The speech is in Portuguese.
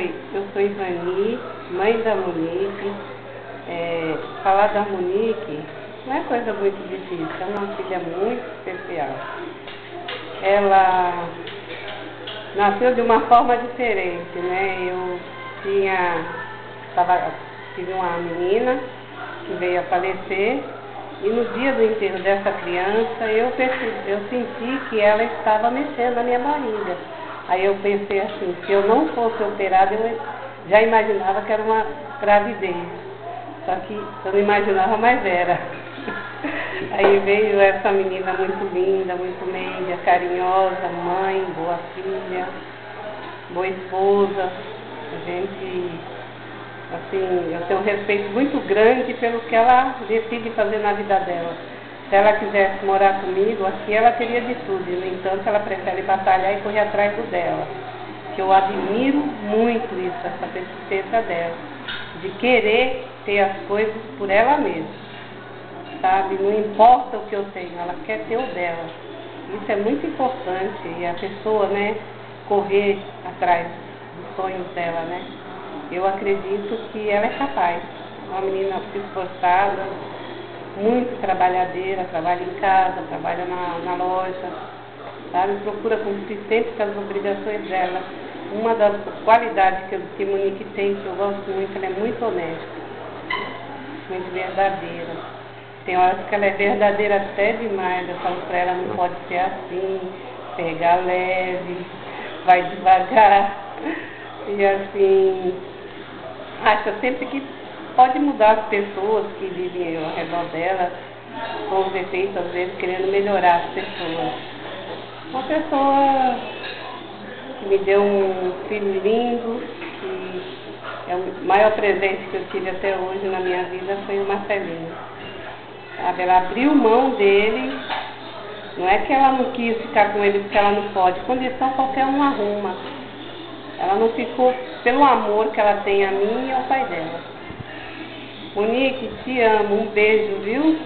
Oi, eu sou Ivani, mãe da Monique. Falar da Monique não é coisa muito difícil, é uma filha muito especial. Ela nasceu de uma forma diferente, né? Tive uma menina que veio a falecer e no dia do enterro dessa criança eu senti que ela estava mexendo na minha barriga. Aí eu pensei assim, se eu não fosse operada, eu já imaginava que era uma gravidez. Só que eu não imaginava, mas era. Aí veio essa menina muito linda, muito média, carinhosa, mãe, boa filha, boa esposa. A gente, assim, eu tenho um respeito muito grande pelo que ela decide fazer na vida dela. Se ela quisesse morar comigo, aqui ela teria de tudo. No entanto, ela prefere batalhar e correr atrás do dela. Que eu admiro muito isso, essa persistência dela. De querer ter as coisas por ela mesma. Sabe? Não importa o que eu tenho, ela quer ter o dela. Isso é muito importante. E a pessoa, né, correr atrás dos sonhos dela, né? Eu acredito que ela é capaz. Uma menina esforçada, muito trabalhadeira, trabalha em casa, trabalha na loja, sabe? Procura cumprir sempre com as obrigações dela. Uma das qualidades que Monique tem, que eu gosto muito, ela é muito honesta, muito verdadeira. Tem horas que ela é verdadeira até demais, eu falo pra ela, não pode ser assim, pegar leve, vai devagar, e assim, acha sempre que pode mudar as pessoas que vivem ao redor dela, com os efeitos, às vezes, querendo melhorar as pessoas. Uma pessoa que me deu um filho lindo, que é o maior presente que eu tive até hoje na minha vida, foi o Marcelinho. Sabe? Ela abriu mão dele, não é que ela não quis ficar com ele porque ela não pode, condição qualquer um arruma. Ela não ficou pelo amor que ela tem a mim e ao pai dela. Monique, te amo. Um beijo, viu?